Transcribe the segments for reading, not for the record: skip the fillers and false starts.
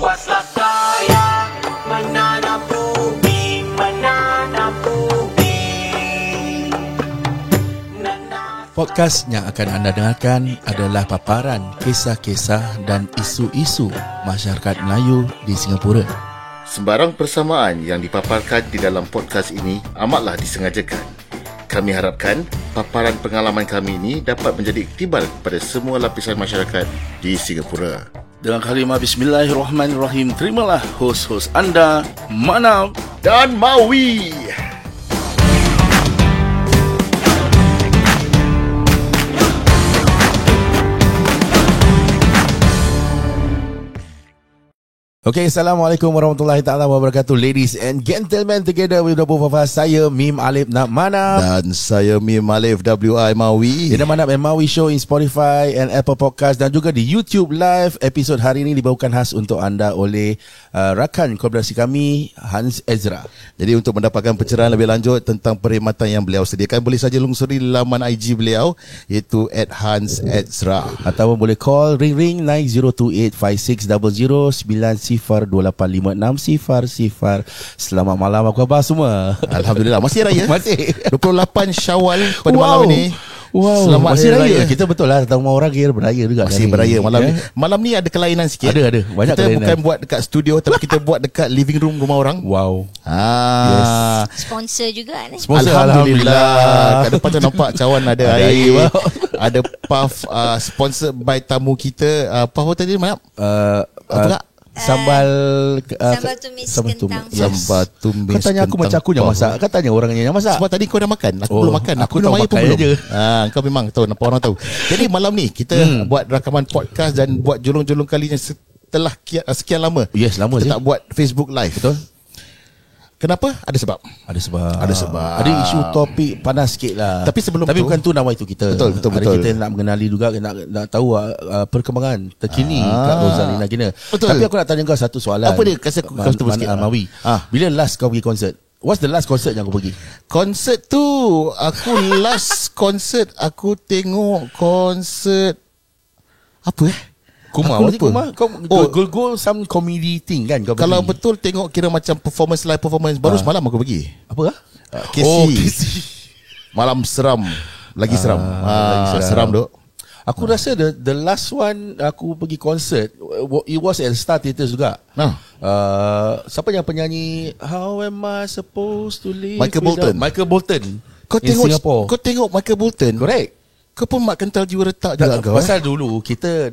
Puaslah saya menanam ubi, menanam ubi. Podcast yang akan anda dengarkan adalah paparan kisah-kisah dan isu-isu masyarakat Melayu di Singapura. Sembarang persamaan yang dipaparkan di dalam podcast ini amatlah disengajakan. Kami harapkan paparan pengalaman kami ini dapat menjadi iktibar kepada semua lapisan masyarakat di Singapura. Dengan kalimah Bismillahirrahmanirrahim, terimalah hos-hos anda, Manap Dan Mawi. Okay, Assalamualaikum warahmatullahi ta'ala wabarakatuh. Ladies and gentlemen, together with the both of us, saya Mim Alif Nak Manap Dan saya Mim Alif WI Mawi. Ida Manap and Mawi Show in Spotify and Apple Podcast dan juga di YouTube Live. Episod hari ini dibawakan khas untuk anda oleh rakan kolaborasi kami, Hans Ezra. Jadi untuk mendapatkan pencerahan lebih lanjut tentang perkhidmatan yang beliau sediakan, boleh saja lungsuri laman IG beliau, iaitu @HansEzra. Atau boleh call ring 90285600 02856 Selamat malam, apa khabar semua? Alhamdulillah, masih raya. Masih 28 Syawal pada malam ini. Wow, Selamat masih raya. raya. Kita betul lah, tahu orang kira beraya juga. Masih beraya malam ni. Malam ni ada kelainan sikit. Ada banyak kita kelainan. Bukan buat dekat studio, tapi kita buat dekat living room rumah orang. Wow. Sponsor juga ni. Sponsor, Alhamdulillah. Kat depan tu nampak cawan ada Ada air. air, wow. Ada puff sponsor by tamu kita. Puff apa tadi mana? Apa kak? Sambal Sambal tumis kentang. Sambal tumis. Kau tanya aku macam aku yang masak. Kau tanya orang yang masak. Sebab tadi kau dah makan. Aku belum makan. Aku minum tahu air pun makan belum. je. Kau memang tahu, nampak orang tahu. Jadi malam ni kita buat rakaman podcast dan buat julung-julung kalinya setelah sekian lama. Yes, lama kita je. tak buat Facebook Live. Betul. Kenapa? Ada sebab. Ada sebab. Ada isu topik panas sikit lah. Tapi sebelum tu, bukan tu nama itu kita. Betul. Kita nak mengenali juga, nak tahu perkembangan terkini kat Rosalina Gina. Betul. Tapi aku nak tanya kau satu soalan. Apa dia? Kasih aku comfortable sikit. Mawi. Bila last kau pergi konsert? What's the last concert yang kau pergi? Konsert tu, last konsert aku tengok konsert apa Kumar. Aku lupa. Kau go some comedy thing kan kau Kalau pergi? betul tengok kira macam live performance baru semalam aku pergi. Apa? KC. Malam seram. Lagi seram. Seram duk. Aku rasa the last one aku pergi konsert, it was at Star Theatre juga. Siapa yang penyanyi How Am I Supposed to Live Michael Bolton. Kau tengok Michael Bolton. Correct. Kau pun mak kental jiwa retak juga kau. Pasal dulu kita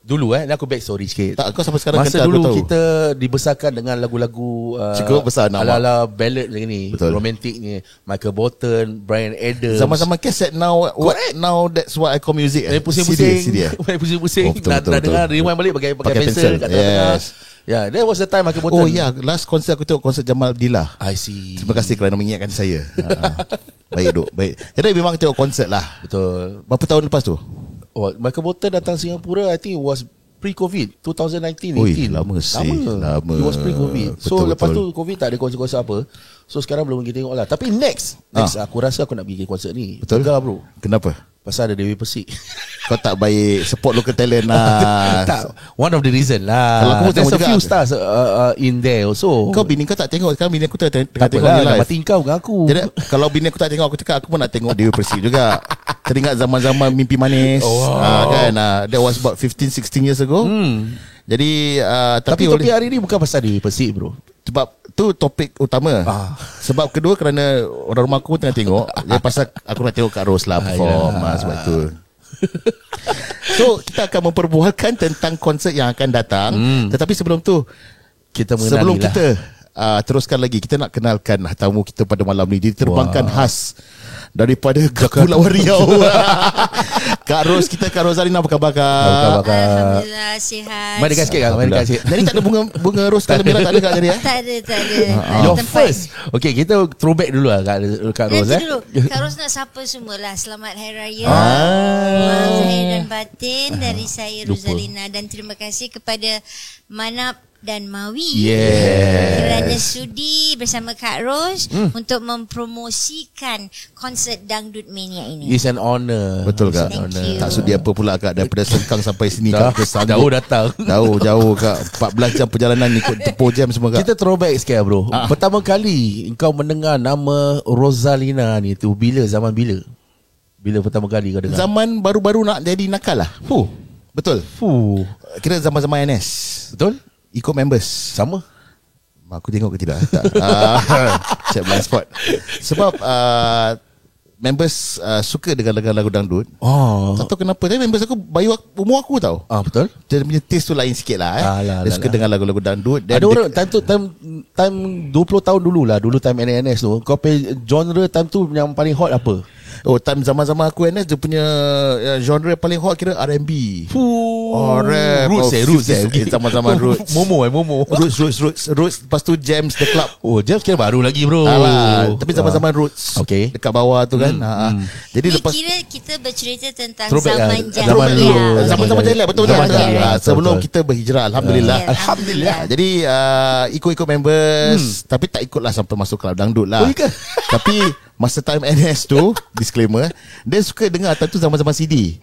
dulu ni aku back story sikit. Tak, kau sampai sekarang masa kental dulu aku tahu. kita dibesarkan dengan lagu-lagu cukup besar nama. ala-ala ballad macam ni. Romantik ni. Michael Bolton, Bryan Adams. Zaman-zaman kaset now that's what I call music. Main pusing-pusing. Main pusing-pusing. Nak dengar rewind balik pakai pensel kat tengah. Ya, that was the time Michael Bolton. Oh ya, last konsert aku tengok konsert Jamal Abdillah. I see. Terima kasih kerana mengingatkan saya. Baik duk, baik. Jadi memang tengok konsert lah. Betul. Berapa tahun lepas tu? Michael Bolton datang Singapura, I think it was pre-COVID 2019. Oi, lama. It was pre-COVID. So lepas tu COVID tak ada konsert-konsert apa. So sekarang belum pergi tengok lah. Tapi next aku rasa aku nak pergi konsert ni. Betul Enggak bro. Kenapa? Pasal ada Dewi Persik. Kau tak baik support local talent lah. Tak, one of the reason lah. Kalau aku There's a juga, few stars in there also. Kau bini kau tak tengok. Sekarang bini aku tengah tengok lah, ni live. mati kau dengan aku. Jadi kalau bini aku tak tengok, aku cakap aku pun nak tengok Dewi Persik juga. Teringat zaman-zaman Mimpi Manis. Kan that was about 15-16 years ago. Jadi tapi topik hari ni bukan pasal Dewi Persik bro. Sebab tu topik utama. Sebab kedua kerana orang rumah aku tengah tengok. Jadi pasal aku nak tengok Kak Ros lah perform. Sebab tu. So kita akan memperbualkan tentang konsert yang akan datang. Tetapi sebelum tu, sebelum kita teruskan lagi, kita nak kenalkan tamu kita pada malam ni. Diterbangkan khas daripada Kepulauan Riau. Kak Ros, Kak Rosalina, apa khabar Kak? Alhamdulillah sihat. Mari dekat sikit Kak. Mari dekat sikit. Jadi tak ada bunga ros colour merah tak ada Kak jadi ya? Tak ada. Your Tempat. first. Okay, kita throwback dulu lah Kak Ros. Nanti dulu Kak Ros nak sapa semualah. Selamat Hari Raya Zahir dan batin dari saya Rosalina. Dan terima kasih kepada Manap dan Mawi kerana sudi bersama Kak Ros untuk mempromosikan konsert Dangdut Mania ini. It's an honor. Betul Kak. Thank you. Tak sudi apa pula Kak, daripada Sengkang sampai sini Kak. Jauh datang. Jauh Kak. 14 jam perjalanan ikut tempoh jam semua Kak. Kita throwback sikit bro. Pertama kali kau mendengar nama Rosalina ni tu zaman bila? Bila pertama kali kau dengar? Zaman baru-baru nak jadi nakal lah. Betul. Kira zaman-zaman NS. Betul? Ikut members. Sama. Aku tengok ke tidak? Tak. Check blind spot. Sebab members suka dengan lagu dangdut. Tak tahu kenapa. Tapi members aku bayu umur aku tau. Betul. Dia punya taste tu lain sikit lah. Dia suka dengan lagu-lagu dangdut. Ada orang time 20 tahun dulu lah. Dulu time NS tu, kau pay genre time tu yang paling hot apa? Time zaman-zaman aku NS, dia punya genre paling hot kira R&B. Rap. Roots Zaman-zaman Roots. Momo. Roots. Lepas tu Jams The Club. Jams kira baru lagi bro. Tapi zaman-zaman Roots. Okay. Dekat bawah tu kan. Jadi Ini lepas kira kita bercerita tentang throwback zaman zaman dulu. jahiliah. Zaman-zaman jahiliah. Betul. Sebelum betul. kita berhijrah. Alhamdulillah. Alhamdulillah. Jadi ikut-ikut members. Tapi tak ikutlah sampai masuk kelab dangdut lah. Tapi masa time NS tu, disclaimer, dia suka dengar time tu zaman-zaman CD.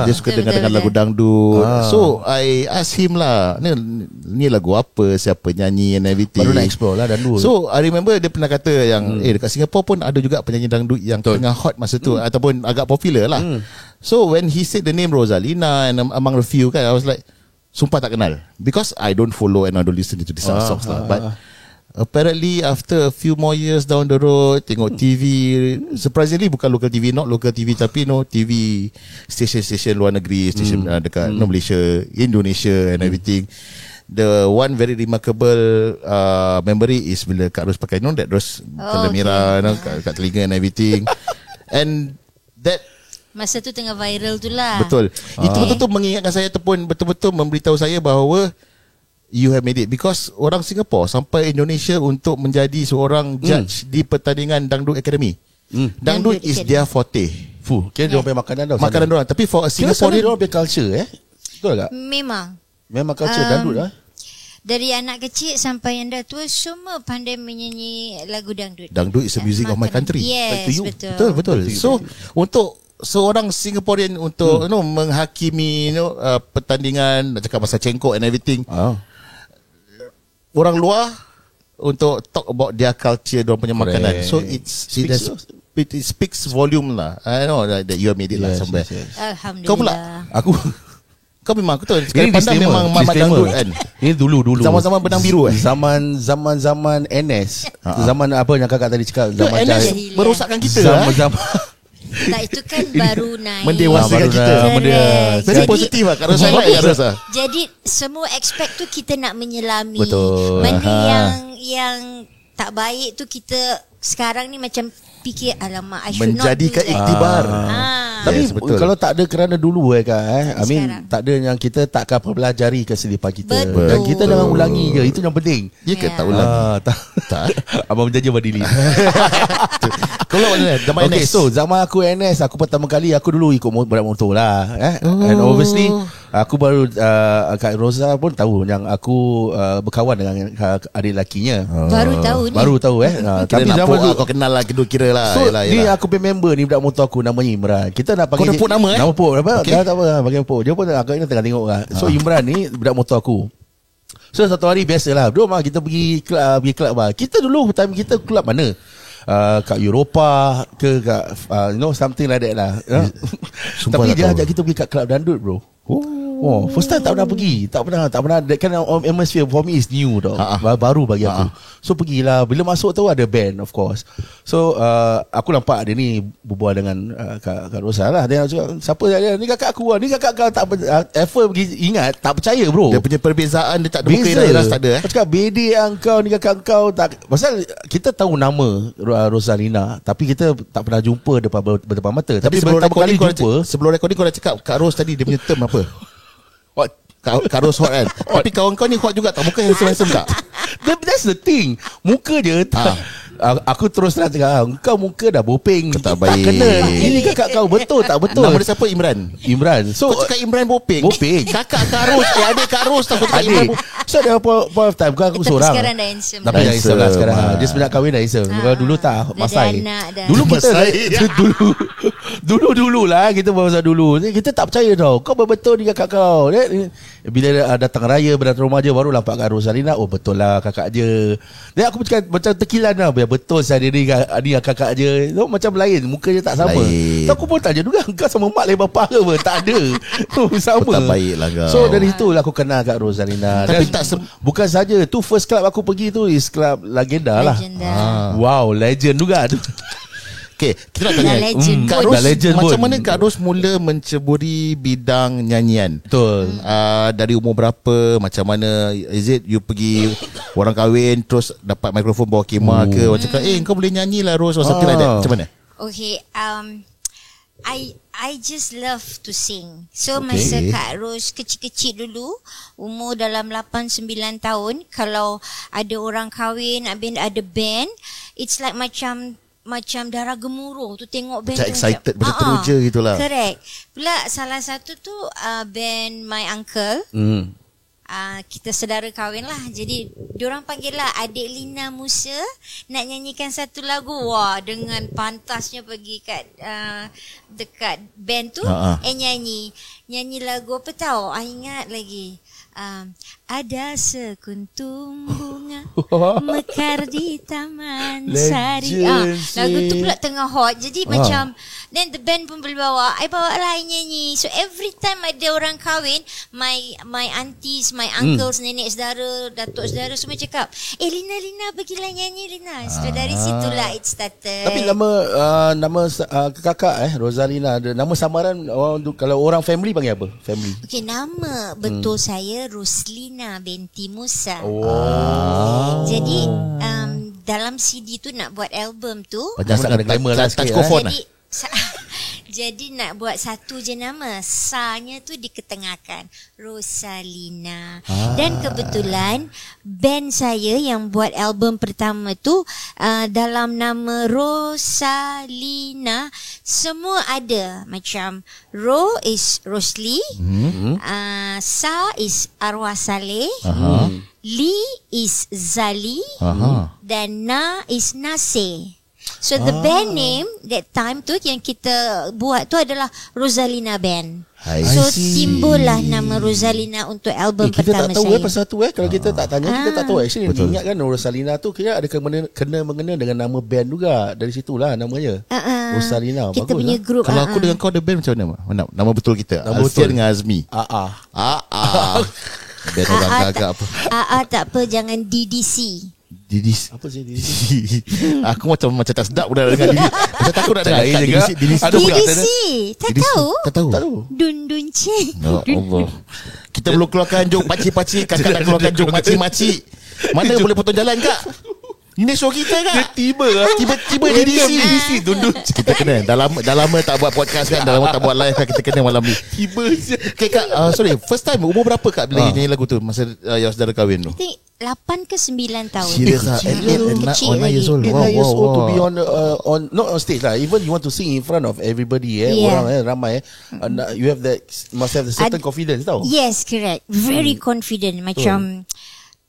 Dia suka dengar lagu dangdut. So I ask him lah, ni lagu apa, siapa nyanyi and everything. Baru nak explore lah dangdut. So I remember dia pernah kata yang dekat Singapore pun ada juga penyanyi dangdut yang tengah hot masa tu, ataupun agak popular lah. So when he said the name Rosalina and among the few kan, I was like, sumpah tak kenal, because I don't follow and I don't listen to this songs lah. But apparently after a few more years down the road, tengok TV, surprisingly bukan local TV, not local TV, tapi TV station luar negeri, station dekat Malaysia, Indonesia and everything. The one very remarkable memory is bila Kak Ros pakai that Ros colour merah kat telinga and everything. And that Masa tu tengah viral tu lah. betul. Itu betul-betul mengingatkan saya ataupun betul-betul memberitahu saya bahawa you have made it, because orang Singapore sampai Indonesia untuk menjadi seorang judge di pertandingan Dangdut Academy. Dangdut is their forte. Kira dia orang makanan dah. Makanan dia orang. Tapi for a Singaporean, Singaporean, dia orang punya culture betul tak? Memang Culture dangdut lah. dari anak kecil sampai yang dah tua semua pandai menyanyi lagu dangdut. Dangdut is the music of my country. Yes, Betul. So untuk seorang Singaporean untuk menghakimi pertandingan, nak cakap pasal cengkok and everything, orang luar untuk talk about their culture, diorang punya makanan. So it speaks volume lah. I know that you have made it lah somewhere. Alhamdulillah. Kau pula? Kau memang aku tahu sekarang pandang memang mamat dangdut kan. Ini dulu Zaman-zaman benang biru Zaman NS. Zaman apa yang kakak tadi cakap, zaman NS merosakkan kita. Zaman Tak, itu kan baru naik. Mendewasakan kita. Very positif lah. Kalau saya like rasa. Jadi semua aspek tu kita nak menyelami. Betul. Benda yang tak baik tu kita sekarang ni macam fikir alamak, I should menjadikan not do that. iktibar. Tapi Yes, betul. kalau tak ada kerana dulu I mean Sekarang. tak ada yang kita tak akan pelajari kesilipan kita. Betul. Dan kita jangan ulangi je. Itu yang penting. Ya ke Ya. tak ulang? Tak. Abang berjanji berdiri. Kalau mana zaman Okay, NS. so zaman aku NS, aku pertama kali aku dulu ikut berat motor lah. And obviously aku baru Kak Rosa pun tahu yang aku berkawan dengan adik lakinya. Baru tahu ni. Baru tahu Kira tapi nak zaman tu kau kenal lah, kira lah. So Yalah. ni aku punya member ni, budak motor aku namanya Imran. Kita nak panggil Kau dah put nama Nama put apa? Okay. Tak apa, panggil put. Dia pun agaknya tengah tengok lah. So Imran ni budak motor aku. So satu hari biasalah, kita pergi club lah. Kita dulu time kita club mana? Kat Eropah ke kat something like that lah. Tapi dia ajak kita pergi kat club dangdut bro. First time tak pernah pergi. Tak pernah. That kind of atmosphere for me is new tau. Baru bagi aku. So pergilah. Bila masuk tu ada band of course. So aku nampak dia ni berbual dengan Kak Rosa lah. Dia cakap, siapa dia? Ni kakak aku lah. Ni kakak kau. Tak ever pergi ingat. Tak percaya bro. Dia punya perbezaan dia tak ada muka ras tak ada. Aku cakap bedek kau ni kakak kau tak. Pasal kita tahu nama Rosalina, tapi kita tak pernah jumpa berdepan mata. Tapi sebelum kali jumpa, sebelum recording kau dah cakap Kak Ros tadi dia punya term apa? What? Kak Ros hot kan. Tapi kawan kau ni hot juga tak? Muka handsome tak? That's the thing. Muka je aku terus terang cakap, kau muka dah bopeng. Tak baik. kena. Ini kakak kau betul tak betul? Nama dia siapa? Imran. So kau cakap Imran bopeng. Kakak Kak Ros. Adik Kak Ros tak cakap Imran bopeng. So ada point of time aku seorang. Tapi sekarang dah handsome. Tapi dah handsome lah sekarang. Dia sebenarnya kahwin dah handsome. Dulu tak masai. Dulu kita dulu lah kita masa dulu. Kita tak percaya tau. Kau betul ni kakak kau. Bila datang raya berdatang remaja baru nampak Kak Rosalina. Oh betul lah kakak je. Dan aku macam terkilan lah. Betul saya ni kakak je. So, macam lain. Muka je tak sama. So, aku pun tanya juga. Kau sama mak lain bapa ke apa? Tak ada. Sama. Tak baik lah kau. So dari itulah aku kenal Kak Rosalina. Tapi dan bukan saja tu first club aku pergi tu is club Legenda lah. Wow, legend juga tu. Okay, kita nak tanya Kak Ros, macam mana Kak Ros mula menceburi bidang nyanyian? Betul. Dari umur berapa? Macam mana? Is it you pergi orang kahwin terus dapat mikrofon bawa kemah ke? Macam kau boleh nyanyi lah Ros or something like that. Macam mana? Okay, I just love to sing. So masa Kak Ros kecil-kecil dulu, umur dalam 8-9 tahun, kalau ada orang kahwin, ada band, it's like macam darah gemuruh tu tengok band macam tu excited macam teruja gitulah. Correct. Pula salah satu tu band my uncle. Kita saudara kahwin lah. Jadi diorang panggil lah adik Lina Musa nak nyanyikan satu lagu. Wah, dengan pantasnya pergi kat dekat band tu nyanyi lagu apa tahu? Ingat lagi. Ada sekuntum bunga mekar di taman sari. Lagu tu pula tengah hot. Jadi macam then the band pun boleh bawa. I bawa lah nyanyi. So every time ada orang kahwin, my aunties, my uncles, nenek saudara, datuk saudara semua cakap, Lina pergilah nyanyi Lina. So dari situlah it started. Tapi nama kakak Rosalina, nama samaran kalau orang family panggil apa? Family. Okay, nama betul saya Roslina binti Musa. Jadi dalam CD tu nak buat album tu. Jangan ada glamour lah sikit. Jadi nak buat satu je nama. Sa-nya tu diketengahkan Rosalina. Dan kebetulan band saya yang buat album pertama tu dalam nama Rosalina semua ada. Macam Ro is Rosli, Sa is Arwah Saleh, Li is Zali, dan Na is Nasir. So the band name that time tu yang kita buat tu adalah Rosalina Band. So timbullah nama Rosalina untuk album pertama saya. Kita tak tahu pasal tu kalau kita tak tanya kita tak tahu. Actually ingatkan Rosalina tu kira ada kena mengena dengan nama band juga. Dari situlah namanya. Rosalina. Kita punya group. Kalau aku dengan kau ada band macam mana? Nama betul kita. Alfian dengan Azmi. Band orang gagak apa. Tak apa, jangan DDC. Apa sih DDC? Aku macam tak sedap pula dengan DDC. Macam takut nak dengar DDC. Tak tahu. Dun cik. Ya Allah. Kita belum keluarkan jok pakcik-pakcik, kakak nak keluarkan jok makcik-makcik. Mana boleh potong jalan kak? Ini show kita kak. Tiba-tiba DDC dundun. Kita kena dah lama tak buat podcast kan, dah lama tak buat live kan, kita kena malam ni. Tiba je. Okay kak, sorry, first time umur berapa kak bila nyanyi lagu tu masa yang saudara kahwin tu? 8 ke 9 tahun. Serius lah. 9 years old. 9 years old to be on not on stage lah. Even you want to sing in front of everybody orang ramai you have that, must have the certain confidence tau. Yes, correct. Very confident. Macam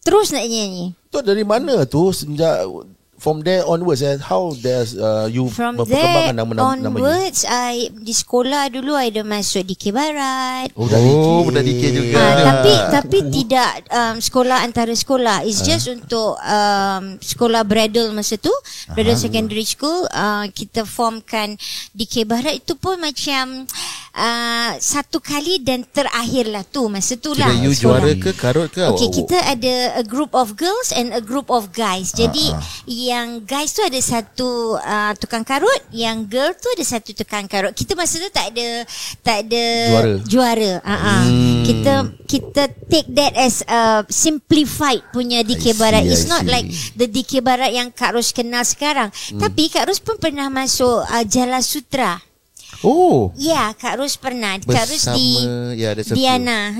terus nak nyanyi. Tu dari mana tu sejak from there onwards how does you berperkembangan nama-nama onwards di sekolah dulu I dah masuk DK Barat. Dah DK juga. Tapi tidak sekolah antara sekolah. It's just untuk sekolah Bradle masa tu, Bradle Secondary School. Kita formkan DK Barat. Itu pun macam satu kali dan terakhir lah tu. Masa tu lah. Kira you juara ke Karut ke? Okay, kita ada a group of girls and a group of guys. Jadi yang guys tu ada satu tukang karut, yang girl tu ada satu tukang karut. Kita masa tu tak ada juara. Kita take that as a simplified punya DK Barat. It's not like the DK Barat yang Kak Ros kenal sekarang. Tapi Kak Ros pun pernah masuk Jala Sutra. Oh. Ya, Kak Ros pernah. Kak Ros di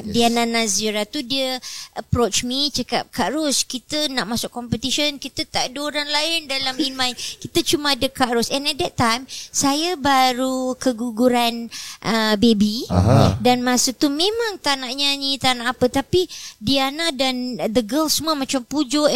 Diana Nazira tu dia approach me, cakap, Kak Ros, kita nak masuk competition, kita tak ada orang lain dalam in mind. Kita cuma ada Kak Ros. And at that time, saya baru keguguran baby. Dan masa tu memang tak nak nyanyi, tak nak apa. Tapi Diana dan the girls semua macam pujuk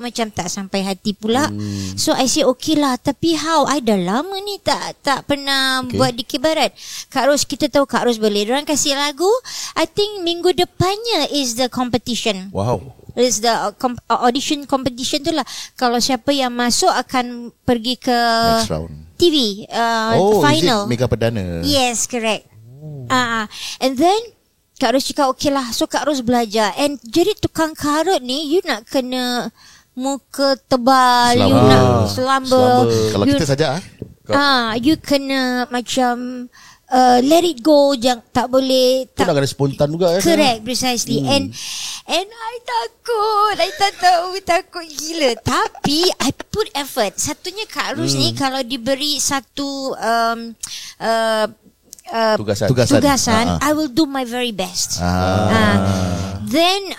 macam tak sampai hati pula. So I say okay lah. Tapi how? I dah lama ni tak pernah buat DK Barat. Kak Ros, kita tahu Kak Ros boleh. Diorang kasih lagu, I think minggu depannya is the competition. Wow. Is the audition competition tu lah. Kalau siapa yang masuk akan pergi ke next round TV final. Is it Mega Perdana? Yes, correct. And then Kak Ros cakap okay lah. So Kak Ros belajar. And jadi tukang karut ni, you nak kena muka tebal, you nak selamba. Kalau kita saja you kena macam let it go, jangan, tak boleh tu nak kena spontan juga. Correct, precisely. And I takut, I tak tahu, takut gila. Tapi I put effort. Satunya Kak Ros ni kalau diberi satu tugasan, I will do my very best. Then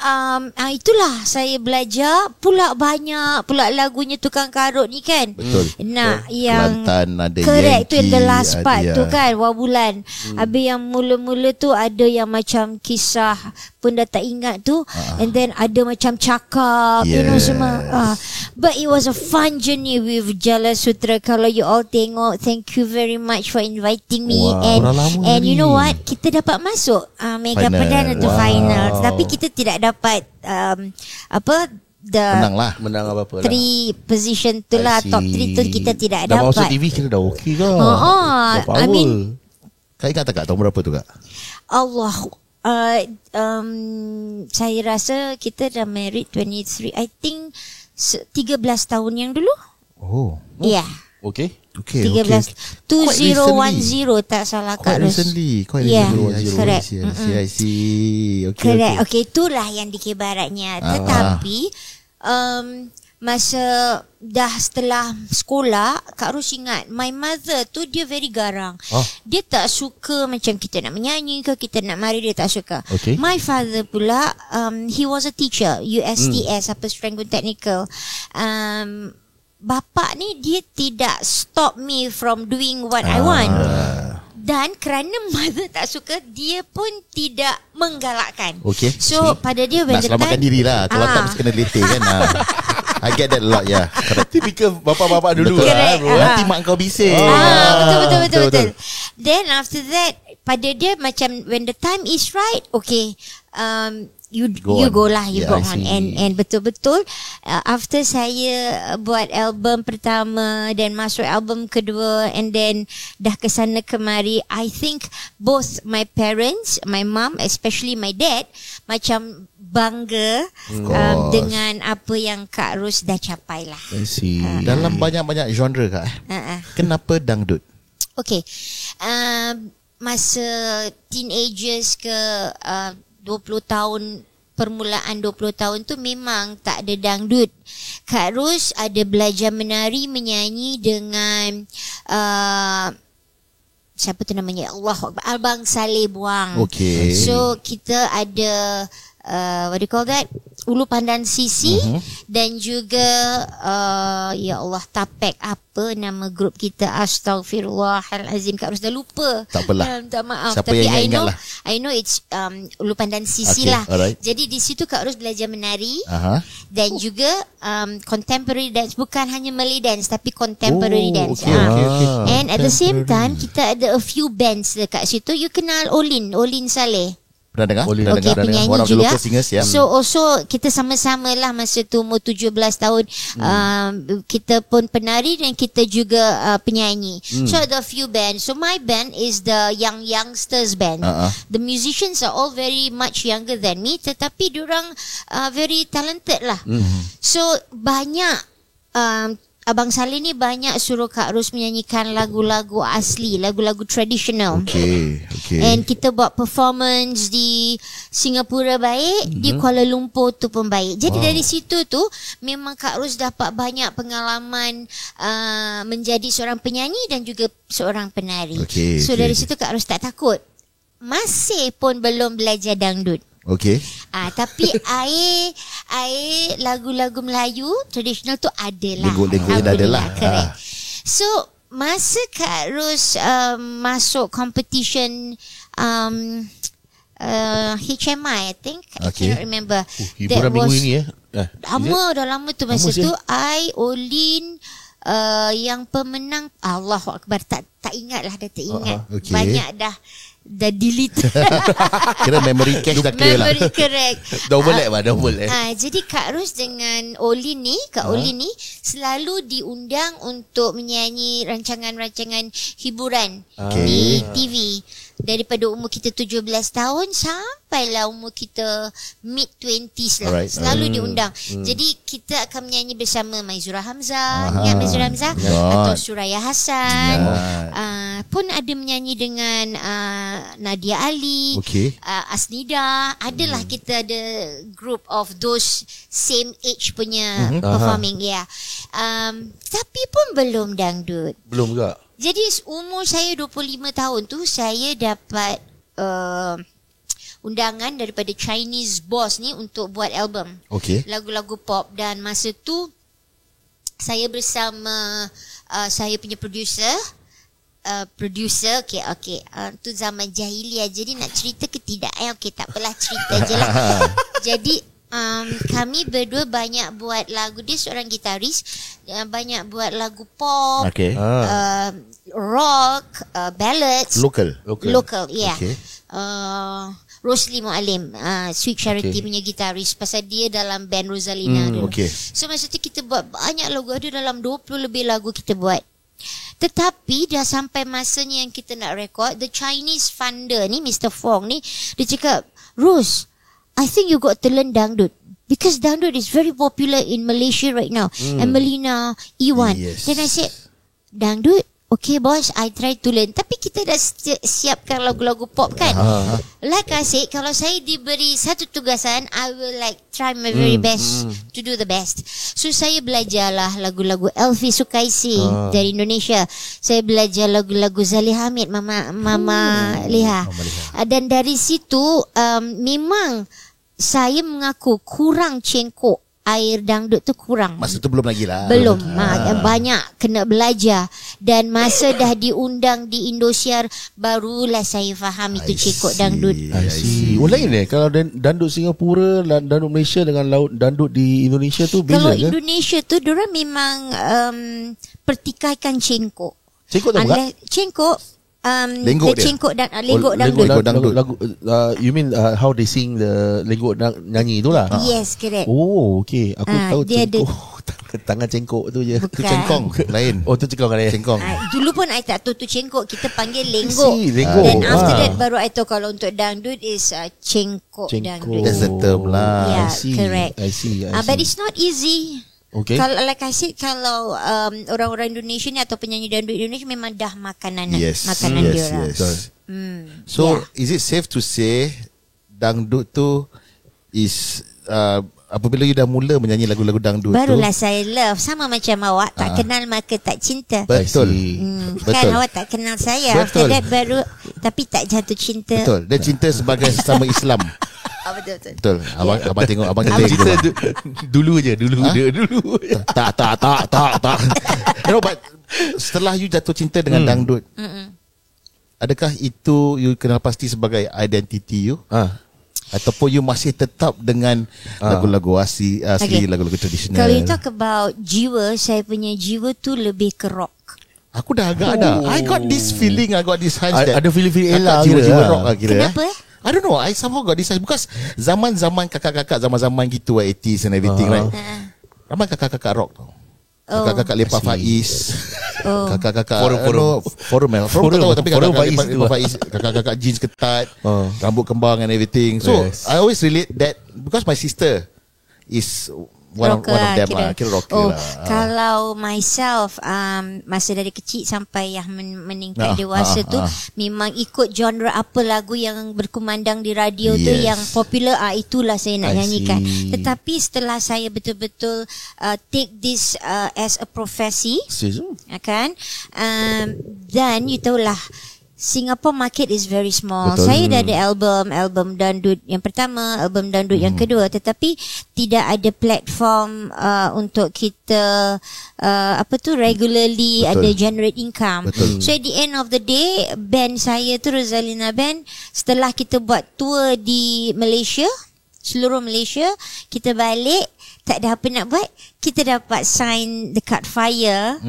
itulah saya belajar pula banyak pula lagunya tukang karut ni kan. Betul. Nak yang Kelantan ada correct, Yankee, tu the last part tu ya. kan, Wabulan. Habis yang mula-mula tu ada yang macam kisah pun dah tak ingat tu. And then ada macam cakap, you know semua. But it was a fun journey with Jala Sutra. Kalau you all tengok, thank you very much for inviting me. And you know what, kita dapat masuk Mega Perdana tu final. Tapi kita tidak dapat menang apa-apa lah. 3 position tu lah, top 3 tu kita tidak dah dapat. Dah masuk TV kira dah okey ke? I mean, Kak ingat tak tahun berapa tu Kak? Allah, saya rasa kita dah married 23, I think 13 tahun yang dulu. Ya. Okay. 13 2010 tak salah Kak Ros. Quite Yeah, recently. correct. I see. Correct. Okay, itulah yang DK Baratnya. Tetapi masa dah setelah sekolah, Kak Ros ingat my mother tu dia very garang. Dia tak suka macam kita nak menyanyi ke, kita nak mari, dia tak suka. My father pula he was a teacher, USTS, apa Serangoon Technical. Bapa ni dia tidak stop me from doing what I want. Dan kerana mother tak suka, dia pun tidak menggalakkan. So pada dia when nak selamatkan diri lah. Kalau tak mesti kena letih kan. I get that a lot. Typical bapa-bapa dulu lah, bro. Nanti mak kau bising. Betul. Then after that, pada dia macam when the time is right, okay, you go lah, you go on. And betul-betul after saya buat album pertama dan masuk album kedua, and then dah kesana kemari, I think both my parents, my mom, especially my dad, macam bangga dengan apa yang Kak Ros dah capai lah. Dalam banyak-banyak genre Kak, kenapa dangdut? Okay, masa teenagers ke 20 tahun, permulaan 20 tahun tu memang tak ada dangdut. Kak Ros ada belajar menari, menyanyi dengan siapa tu namanya, Allah Akbar, Abang Saleh Buang. So kita ada what do you call that, Ulu Pandan Sisi, dan juga ya Allah, Tapek, apa nama grup kita, Astaghfirullahalazim, Kak Ros dah lupa. Tak apalah, tak maaf. siapa tapi yang I know it's Ulu Pandan Sisi lah. Jadi di situ Kak Ros belajar menari, dan juga contemporary dance, bukan hanya Malay dance tapi contemporary dance. And at the same time kita ada a few bands dekat situ. You kenal Olin Saleh? Pernah dengar? Olin. Pernah Okay, dengar? penyanyi One of the juga. local singers, ya. So also kita sama-sama lah masa tu umur 17 tahun. Kita pun penari dan kita juga penyanyi. So ada few band. So my band is the youngsters band. The musicians are all very much younger than me, tetapi diorang very talented lah. So banyak Abang Saleh ni banyak suruh Kak Ros menyanyikan lagu-lagu asli, lagu-lagu tradisional. Okay. And kita buat performance di Singapura baik, di Kuala Lumpur tu pun baik. Jadi dari situ tu memang Kak Ros dapat banyak pengalaman menjadi seorang penyanyi dan juga seorang penari. So dari situ Kak Ros tak takut. Masih pun belum belajar dangdut. Okay. Tapi air lagu-lagu Melayu tradisional tu adalah. Lengkuk-lengkuk dah adalah. Correct. So masa Kak Ros masuk competition HMI, I think. I cannot remember. Hiburan minggu ini Dah lama tu masa tu. Olin yang pemenang, Allahu Akbar, tak ingat lah, dah tak ingat. Banyak dah delete. Kira memory cache dah clear lah. Memory correct. Double lag. Jadi Kak Ros dengan Olin ni, Olin ni selalu diundang untuk menyanyi rancangan-rancangan hiburan di TV. Daripada umur kita 17 tahun sampailah umur kita mid-20s lah. Selalu diundang. Jadi kita akan menyanyi bersama Maizura Hamzah. Ingat Maizura Hamzah? Atau Suraya Hassan. Pun ada menyanyi dengan Nadia Ali, Asnida. Adalah kita ada group of those same age punya performing. Tapi pun belum dangdut. Belum juga. Jadi umur saya 25 tahun tu saya dapat undangan daripada Chinese boss ni untuk buat album. Lagu-lagu pop, dan masa tu saya bersama saya punya producer. Tu zaman jahiliah. Jadi nak cerita ke tidak? Tak apalah, cerita je lah. Jadi kami berdua banyak buat lagu. Dia seorang gitaris, banyak buat lagu pop, rock, ballads, local, yeah. Rosli Mualim, Sweet Charity punya gitaris, pasal dia dalam band Rosalina dulu. So masa tu kita buat banyak lagu, ada dalam 20 lebih lagu kita buat. Tetapi dah sampai masanya yang kita nak record, the Chinese funder ni, Mr. Fong ni, dia cakap, Ros, I think you got to learn dangdut, because dangdut is very popular in Malaysia right now. And Melina, Iwan. Then I said, dangdut? Okay boss, I try to learn. Tapi kita dah siapkan lagu-lagu pop kan. Like I said, kalau saya diberi satu tugasan, I will like try my very best to do the best. So saya belajarlah lagu-lagu Elfi Sukaisi dari Indonesia. Saya belajar lagu-lagu Zali Hamid, Mama Leha. Dan dari situ memang saya mengaku kurang cengkok. Air dangdut tu kurang. Masa tu belum lagi lah. Belum. Banyak kena belajar. Dan masa dah diundang di Indosiar, barulah saya faham itu cekok dangdut. I see. Lain kalau dangdut Singapura, dangdut Malaysia dengan dangdut di Indonesia tu beza kalau ke? Kalau Indonesia tu diorang memang pertikaikan cengkok. Cengkok tak bukan? Cengkok lenggok dia. Lenggok dangdut. You mean how they sing the lenggok nyanyi tu lah? Yes, correct. Oh, okay. Aku tahu dia cengkok. Tangan cengkok tu je. Tu cengkong lain. Oh, tu cengkong lain. Dulu pun I tak tahu tu cengkok. Kita panggil lenggok. Lenggok. Dan after that baru I tahu kalau untuk dangdut is cengkok dangdut. That's the term lah. Yeah, correct. I see. But it's not easy. Okay. Kalau like I said, kalau orang-orang Indonesia ni atau penyanyi dangdut Indonesia memang dah makanan dia orang. So is it safe to say dangdut tu is apabila you dah mula menyanyi lagu-lagu dangdut barulah tu, saya love. Sama macam awak tak kenal maka tak cinta. Betul. Kan awak tak kenal saya. After that baru, tapi tak jatuh cinta. Betul. Dia cinta sebagai sesama Islam. Betul. Abang tengok abang cerita dulu je. Dulu. Tak. You know, but setelah you jatuh cinta dengan dangdut, adakah itu you kenal pasti sebagai identity you? Ataupun you masih tetap dengan lagu-lagu asli, lagu-lagu tradisional? Kalau you talk about jiwa, saya punya jiwa tu lebih ke rock. Aku dah agak ada. I got this feeling, I got this hunch that ada feeling Ella jiwa rock lah kira. Kenapa I don't know, I somehow got this because zaman-zaman kakak-kakak, zaman-zaman gitu 80s and everything, right? Ramai kakak-kakak rock tau. Kakak-kakak Lepak Faiz, kakak-kakak Forum tahu, tapi kakak-kakak Lepak Faiz, kakak-kakak jeans ketat, rambut kembang and everything. So I always relate that because my sister is one of them kira rocker lah. Kalau myself masa dari kecil sampai yang meningkat dewasa tu memang ikut genre apa lagu yang berkumandang di radio tu yang popular, itulah saya nak nyanyikan. Tetapi setelah saya betul-betul take this as a profesi, kan, dan you tahulah Singapore market is very small. Betul. Saya dah ada album dandut yang pertama, album dandut yang kedua, tetapi tidak ada platform untuk kita regularly ada generate income. Betul. So at the end of the day, band saya tu Rosalina Band, setelah kita buat tour di Malaysia, seluruh Malaysia, kita balik tak ada apa nak buat, kita dapat sign dekat Fire.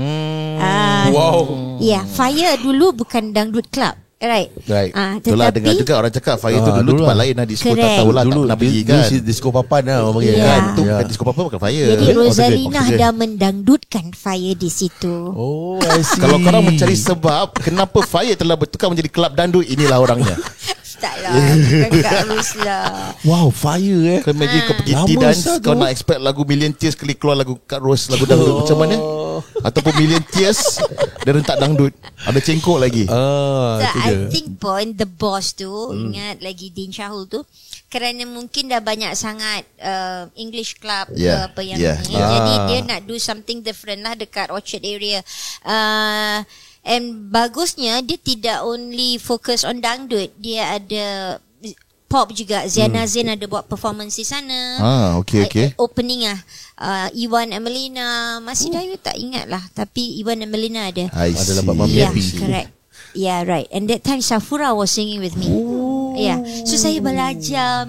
Wow. Ya, Fire dulu bukan dangdut club. Right. Itulah dengar juga orang cakap Fire tu dulu tempat lain lah, disco tak tahulah, tak pernah pergi kan. Dulu disco papan lah orang panggil kan. Tu disco papan bukan Fire. Jadi Rosalina dah mendangdutkan Fire di situ. Oh, I see. Kalau korang mencari sebab kenapa Fire telah bertukar menjadi kelab dandut, inilah orangnya. Taklah, bukan Kak Ros lah. Wow, Fire Kau imagine kau pergi tea dance, kau nak expect lagu Million Tears, kali keluar lagu Kak Ros, lagu dangdut macam mana? Ataupun Million Tears dia rentak dangdut, ada cengkok lagi. So I think the boss tu ingat lagi Din Syahul tu, kerana mungkin dah banyak sangat English club ke apa yang ni, jadi dia nak do something different lah dekat Orchard area. And bagusnya dia tidak only focus on dangdut, dia ada pop juga. Ziana Zain ada buat performance di sana. Okay. Opening Iwan and Melina, masih Dayu tak ingat lah, tapi Iwan and Melina ada. Ada dapat Mami Happy. Correct. Yeah, right. And that time Safura was singing with me. So saya belajar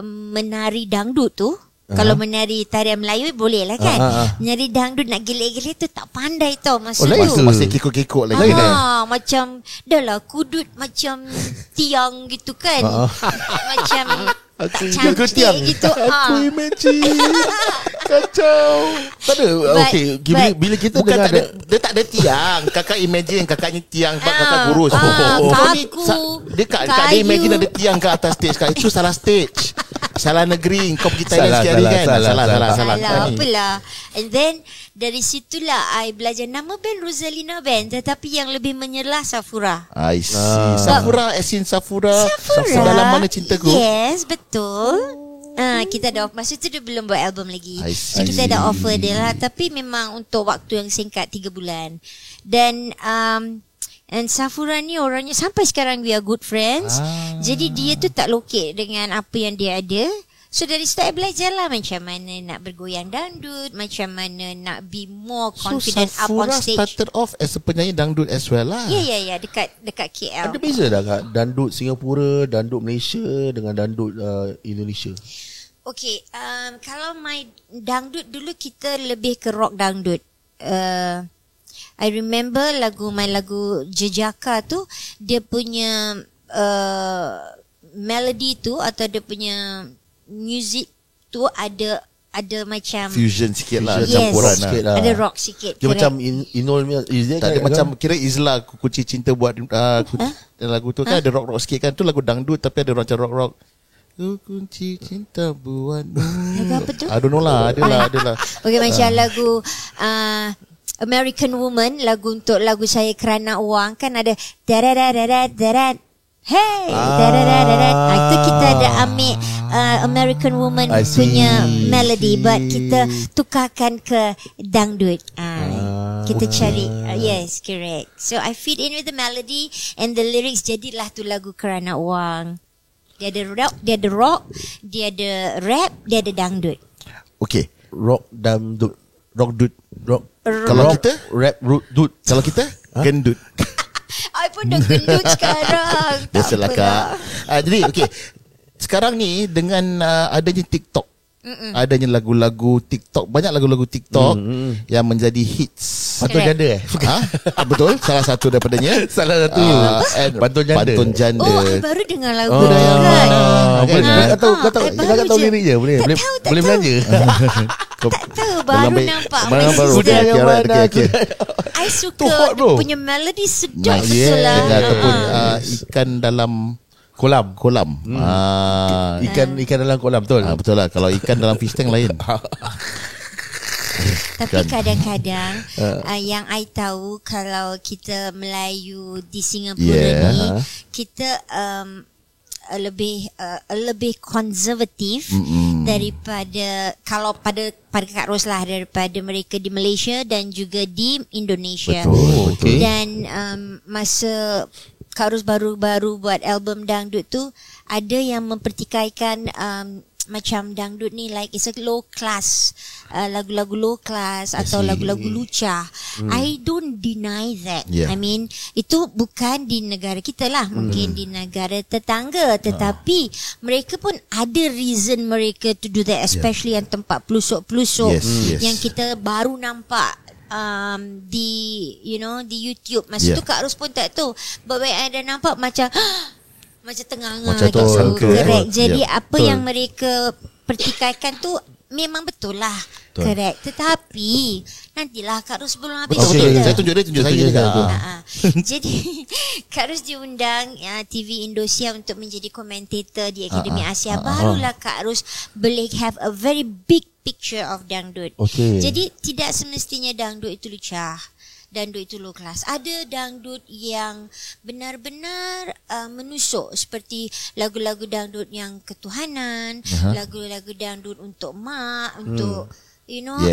menari dangdut tu. Kalau menari tarian Melayu boleh lah kan. Menari dangdut nak gelik-gelik tu tak pandai tau masa tu. Masih kekok-kekok lagi. Macam dah lah kudut macam tiang gitu kan. Macam cantik gitu. Aku imagine kacau. Tak ada. Okay, bila kita bukan dengar dia tak ada tiang. Kakak imagine kakaknya tiang, kakak kurus. Dia imagine ada tiang ke atas stage. Itu salah stage. Salah negeri. Kau pergi Thailand sekali kan. Salah. Apalah. And then dari situlah I belajar nama band Rosalina Band, tetapi yang lebih menyelah Safura. I see. Safura as in Safura dalam Mana Cintaku. Yes, betul. Kita dah masa tu dia belum buat album lagi. So kita dah offer dia lah, tapi memang untuk waktu yang singkat 3 bulan. Dan and Safura ni orangnya sampai sekarang we are good friends. Jadi dia tu tak lokek dengan apa yang dia ada. So dari start belajar lah macam mana nak bergoyang dangdut, macam mana nak be more confident up on stage. Safura started off as a penyanyi dangdut as well lah. Ya, dekat KL. Ada beza dah Kak, dangdut Singapura, dangdut Malaysia dengan dangdut Indonesia? Okay, kalau my dangdut dulu kita lebih ke rock dangdut. I remember lagu Jejaka tu, dia punya melody tu atau dia punya music tu ada macam fusion sikit lah, campuran lah. Ada rock sikit. Dia macam Inol tak ada macam kira Izla Kunci Cinta buat lagu tu kan ada rock sikit kan. Tu lagu dangdut tapi ada macam rock. Kunci cinta buatmu. Lagu apa tu? I don't know lah, adalah. Okay, macam lagu American Woman, lagu saya Kerana Uang kan ada darararararat. Hey, itu kita ada ambil American Woman punya melody, but kita tukarkan ke dangdut. Kita cari yes, correct. So I fit in with the melody and the lyrics, jadilah tu lagu Kerana Uang. Dia ada rock, dia ada rap, dia ada dangdut. Okay, rock dangdut, rock. Kalau kita rap dut. Kalau kita gendut. I pun dah gendut sekarang. Biasalah Kak. Jadi okay, sekarang ni dengan adanya TikTok adanya lagu-lagu TikTok, banyak lagu-lagu TikTok yang menjadi hits. Pantun janda Betul, salah satu daripadanya. Salah satu Pantun janda. Oh, I baru dengar lagu tu Budaya kan. Kau tahu liriknya boleh belanja. Tak tahu, baru nampak. Budaya mana I suka punya melody sedap betul lah. Ataupun ikan dalam kolam. Ikan dalam kolam, betul. Betul lah. Kalau ikan dalam fish tank lain. Tapi kadang-kadang yang I tahu, kalau kita Melayu di Singapura ni, kita lebih konservatif daripada, kalau pada Kak Ros lah, daripada mereka di Malaysia dan juga di Indonesia. Betul. Dan masa Kak Ros baru-baru buat album dangdut tu, ada yang mempertikaikan macam dangdut ni like it's a low class, lagu-lagu low class atau lagu-lagu lucah. I don't deny that. I mean, itu bukan di negara kita lah, mungkin di negara tetangga, tetapi mereka pun ada reason mereka to do that, especially yang tempat pelusuk-pelusuk yang kita baru nampak di di YouTube. Masa tu Kak Ros pun tak tahu, but when I dah nampak macam macam tengah-tengah gitu. Correct. Jadi apa yang mereka pertikaikan tu memang betul lah. Correct. Tetapi nantilah Kak Ros belum habis cerita. Saya tunjuk saya juga. Jadi Kak Ros diundang TV Indonesia untuk menjadi komentator di Akademi Asia. Barulah Kak Ros boleh have a very big picture of dangdut. Jadi tidak semestinya dangdut itu lucah, dangdut itu low class. Ada dangdut yang benar-benar menusuk, seperti lagu-lagu dangdut yang ketuhanan, lagu-lagu dangdut untuk mak, untuk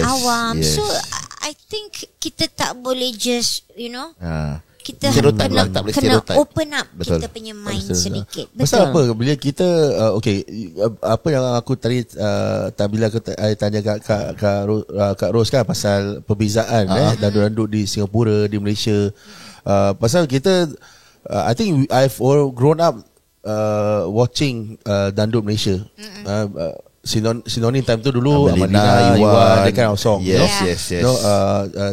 awam. So I think kita tak boleh just kita kena open up kita punya mind sedikit. Pasal apa? Bila kita apa yang aku tadi bila aku tanya Kak Ros kan pasal perbezaan dangdut-dangdut di Singapura, di Malaysia. Pasal kita I think I've all grown up watching dangdut Malaysia. Sinonim time tu dulu Amalina, Iwan, that kind of song. Yes.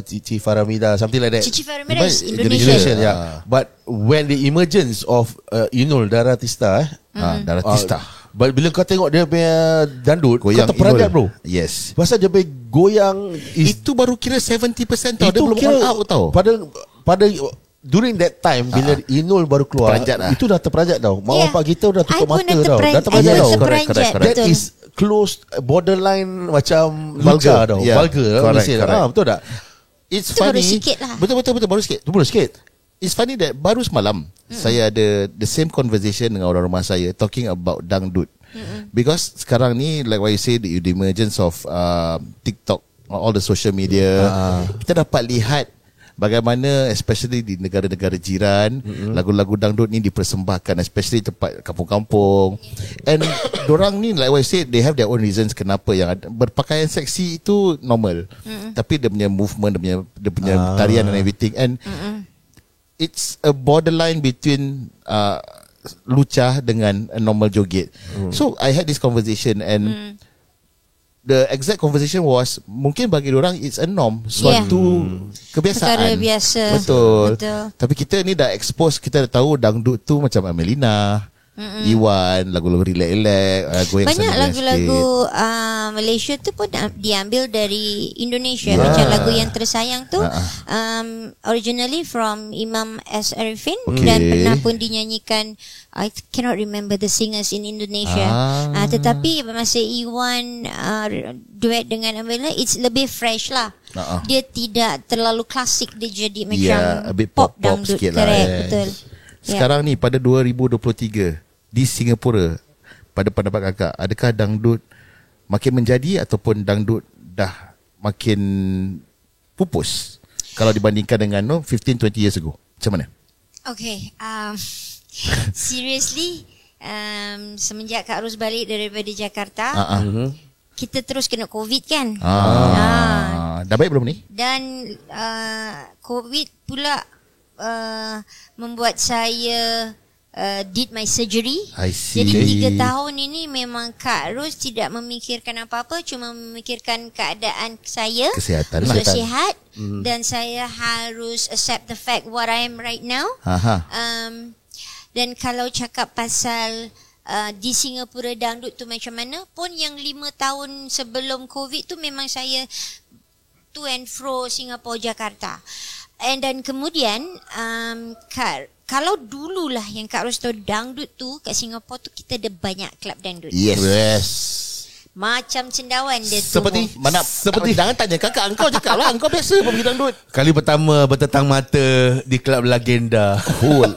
Cici Faramida, something like that. Cici Faramida is Indonesia. But when the emergence of Inul Daratista Daratista, bila kau tengok dia punya dangdut, kau terperanjat bro. Yes. Pasal dia punya goyang itu baru kira 70% tau. Dia belum all out tau. Pada during that time bila Inul baru keluar, itu dah terperanjat tau. Mak bapak kita dah tutup mata tau. Dah terperanjat tau. Correct. That is close, borderline macam vulgar tau. Vulgar. Betul tak? It's funny. Baru sikit lah. Betul baru sikit. It's funny that baru semalam saya ada the same conversation dengan orang rumah saya talking about dangdut. Because sekarang ni, like what you say, the emergence of TikTok, all the social media, kita dapat lihat bagaimana especially di negara-negara jiran lagu-lagu dangdut ni dipersembahkan, especially tempat kampung-kampung. And dorang ni, like what I said, they have their own reasons kenapa yang berpakaian seksi itu normal. Tapi dia punya movement, dia punya tarian and everything, and it's a borderline between lucah dengan a normal joget. So I had this conversation, and the exact conversation was, mungkin bagi orang it's a norm, suatu kebiasaan. Perkara biasa. Betul. Tapi kita ni dah expose, kita dah tahu dangdut tu macam Amelina, Iwan, lagu-lagu relax-relax, goyang banyak sana lagu-lagu Malaysia tu pun diambil dari Indonesia. Macam lagu yang tersayang tu originally from Imam S. Arifin, dan pernah pun dinyanyikan, I cannot remember the singers in Indonesia. Tetapi masa Iwan duet dengan Amelia, it's lebih fresh lah. Dia tidak terlalu klasik, dia jadi macam a bit pop dangdut. sikit Correct, lah. betul. Sekarang ni pada 2023 di Singapura, pada pendapat kakak, adakah dangdut makin menjadi ataupun dangdut dah makin pupus kalau dibandingkan dengan 15-20 years ago? Macam mana? Okay, seriously, semenjak Kak Ros balik daripada Jakarta, kita terus kena COVID kan. Dah baik belum ni? Dan COVID pula membuat saya did my surgery. I see. Jadi 3 tahun ini memang Kak Ros tidak memikirkan apa-apa, cuma memikirkan keadaan saya, kesihatan untuk lah. sihat. Dan saya harus accept the fact what I am right now. Dan kalau cakap pasal di Singapura dangdut tu macam mana pun, yang 5 tahun sebelum COVID tu memang saya to and fro Singapura Jakarta. And dan kemudian kalau dululah yang Kak Ros tahu dangdut tu kat Singapura tu kita ada banyak klub dangdut. Yes. Macam cendawan dia tu. Seperti jangan tanya kakak, engkau cakap lah, engkau biasa pergi dangdut. Kali pertama bertetang mata di klub Legenda.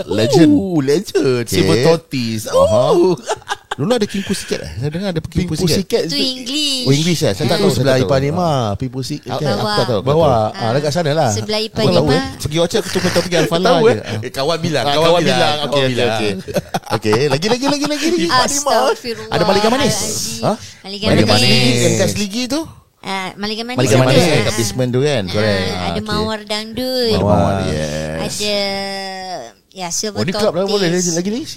Legend. Legend. Okay. Silver Tortoise. Dulu ada King Pussycat Saya dengar ada King Pussycat. Pussycat Tu English. Oh, English saya tak tahu. sebelah Ipanema. Pi Pussycat. Bawah. Aku tak tahu. Bawah. Dekat sana lah. Sebelah Aku tahu Ipanema. Pergi Orchard aku cuma tahu pergi Alfala Tahu je. kawan bilang. Kawan bilang. Okey. Lagi. Astagfirullah. Ada Malika Manis. Malika Manis. Yang kat Seligi tu. Malika Manis. Malika Manis ada. kat basement tu kan. Correct. Ada Okay. Mawar Dangdut. Mawar, yes. Ada Silver Ni club dah boleh Tortoise. lagi ni.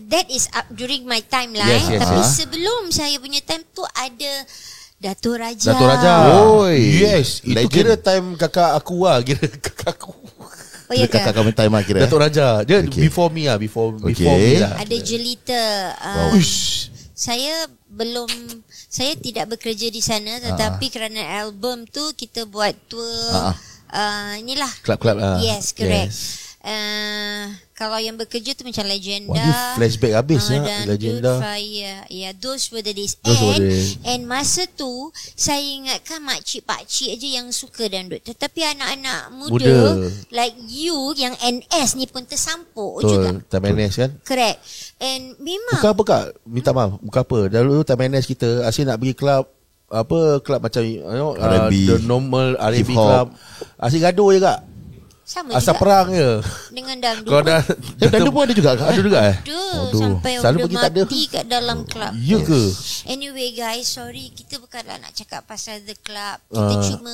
That is up during my time lah. Yes. Tapi sebelum saya punya time tu ada Dato' Raja. Dato' Raja. Oi. Yes. Itu Legend. kira time kakak aku lah. Kira kakak aku. Oh ya Kakak ke? kami time lah kira. Dato' Raja. Dia Okay. before me lah. Before Okay. me lah. Ada Jelita. Uish. Saya tidak bekerja di sana, tetapi kerana album tu kita buat tour inilah. Club lah. Yes, correct. Yes. Kalau yang bekerja tu macam Legenda. Wah, ni flashback habis ya. dan Legenda. Good Fire. Yeah, those were the days. Those were the days. And masa tu saya ingatkan makcik-pakcik aja yang suka dangdut. Tetapi anak-anak muda like you yang NS ni pun tersampuk juga. Betul. Time NS kan. Correct. And memang Bukan apa kak? Minta maaf. Bukan apa. Dulu time NS kita asyik nak pergi club. Club macam R&B, the normal R&B hip-hop. club. Asyik gaduh je kak. sama Asal juga perang je. dengan dangdut. Kalau dah dangdut pun ada juga kak? Ada juga Sampai Selalu udah pergi tak ada. mati kat dalam club. Ya ke? Anyway guys, sorry, kita bukanlah nak cakap pasal the club. Kita cuma